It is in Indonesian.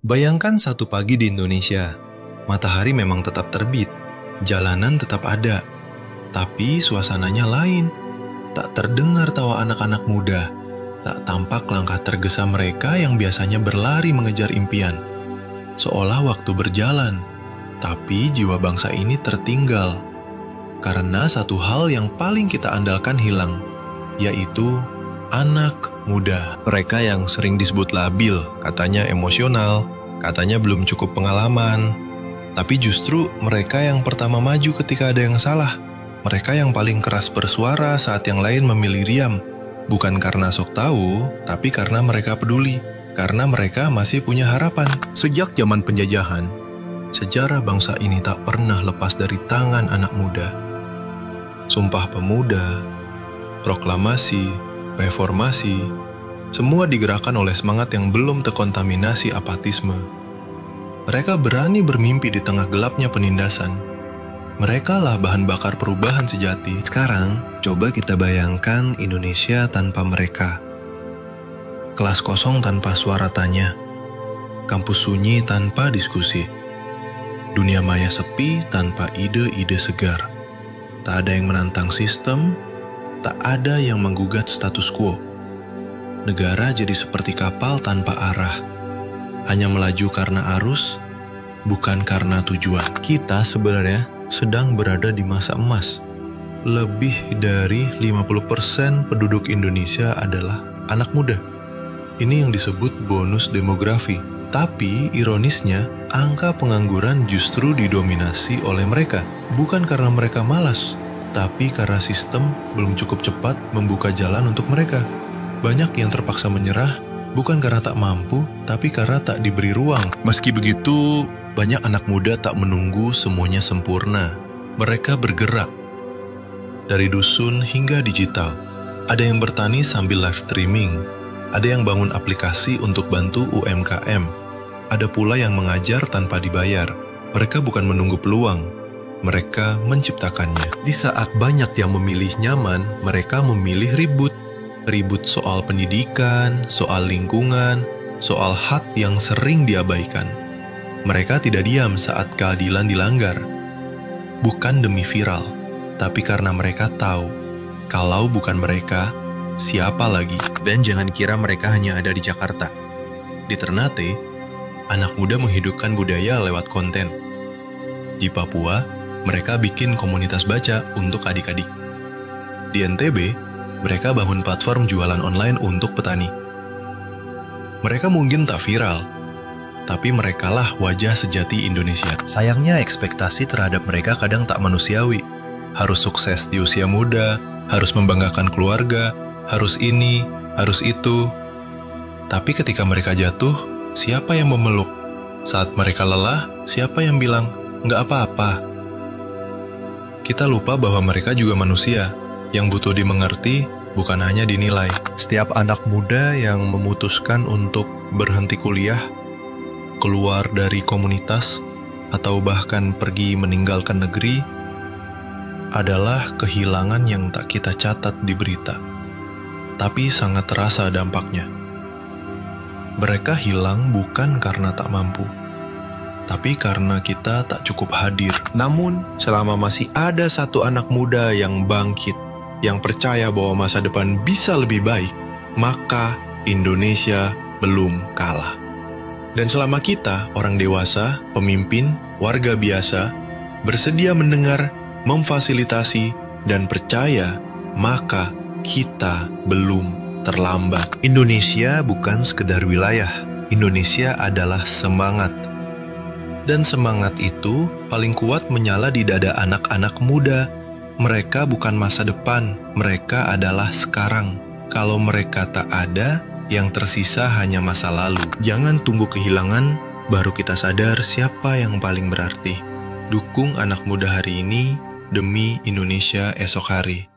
Bayangkan satu pagi di Indonesia, matahari memang tetap terbit, jalanan tetap ada, tapi suasananya lain. Tak terdengar tawa anak-anak muda, tak tampak langkah tergesa mereka yang biasanya berlari mengejar impian. Seolah waktu berjalan, tapi jiwa bangsa ini tertinggal. Karena satu hal yang paling kita andalkan hilang, yaitu anak muda. Mereka yang sering disebut labil, katanya emosional, katanya belum cukup pengalaman. Tapi justru mereka yang pertama maju ketika ada yang salah. Mereka yang paling keras bersuara saat yang lain memilih diam. Bukan karena sok tahu, tapi karena mereka peduli. Karena mereka masih punya harapan. Sejak zaman penjajahan, sejarah bangsa ini tak pernah lepas dari tangan anak muda. Sumpah Pemuda, proklamasi, reformasi, semua digerakkan oleh semangat yang belum terkontaminasi apatisme. Mereka berani bermimpi di tengah gelapnya penindasan. Mereka lah bahan bakar perubahan sejati. Sekarang, coba kita bayangkan Indonesia tanpa mereka. Kelas kosong tanpa suara tanya. Kampus sunyi tanpa diskusi. Dunia maya sepi tanpa ide-ide segar. Tak ada yang menantang sistem, tak ada yang menggugat status quo. Negara jadi seperti kapal tanpa arah. Hanya melaju karena arus, bukan karena tujuan. Kita sebenarnya sedang berada di masa emas. Lebih dari 50% penduduk Indonesia adalah anak muda. Ini yang disebut bonus demografi. Tapi ironisnya, angka pengangguran justru didominasi oleh mereka. Bukan karena mereka malas, tapi karena sistem belum cukup cepat membuka jalan untuk mereka. Banyak yang terpaksa menyerah, bukan karena tak mampu, tapi karena tak diberi ruang. Meski begitu, banyak anak muda tak menunggu semuanya sempurna. Mereka bergerak. Dari dusun hingga digital. Ada yang bertani sambil live streaming. Ada yang bangun aplikasi untuk bantu UMKM. Ada pula yang mengajar tanpa dibayar. Mereka bukan menunggu peluang. Mereka menciptakannya. Di saat banyak yang memilih nyaman, mereka memilih ribut. Ribut soal pendidikan, soal lingkungan, soal hak yang sering diabaikan. Mereka tidak diam saat keadilan dilanggar. Bukan demi viral, tapi karena mereka tahu, kalau bukan mereka, siapa lagi? Dan jangan kira mereka hanya ada di Jakarta. Di Ternate, anak muda menghidupkan budaya lewat konten. Di Papua, mereka bikin komunitas baca untuk adik-adik. Di NTB, mereka bangun platform jualan online untuk petani. Mereka mungkin tak viral, tapi merekalah wajah sejati Indonesia. Sayangnya ekspektasi terhadap mereka kadang tak manusiawi. Harus sukses di usia muda, harus membanggakan keluarga, harus ini, harus itu. Tapi ketika mereka jatuh, siapa yang memeluk? Saat mereka lelah, siapa yang bilang, "Nggak apa-apa"? Kita lupa bahwa mereka juga manusia, yang butuh dimengerti, bukan hanya dinilai. Setiap anak muda yang memutuskan untuk berhenti kuliah, keluar dari komunitas, atau bahkan pergi meninggalkan negeri, adalah kehilangan yang tak kita catat di berita. Tapi sangat terasa dampaknya. Mereka hilang bukan karena tak mampu, tapi karena kita tak cukup hadir. Namun, selama masih ada satu anak muda yang bangkit, yang percaya bahwa masa depan bisa lebih baik, maka Indonesia belum kalah. Dan selama kita, orang dewasa, pemimpin, warga biasa, bersedia mendengar, memfasilitasi, dan percaya, maka kita belum terlambat. Indonesia bukan sekedar wilayah. Indonesia adalah semangat. Dan semangat itu paling kuat menyala di dada anak-anak muda. Mereka bukan masa depan, mereka adalah sekarang. Kalau mereka tak ada, yang tersisa hanya masa lalu. Jangan tunggu kehilangan, baru kita sadar siapa yang paling berarti. Dukung anak muda hari ini, demi Indonesia esok hari.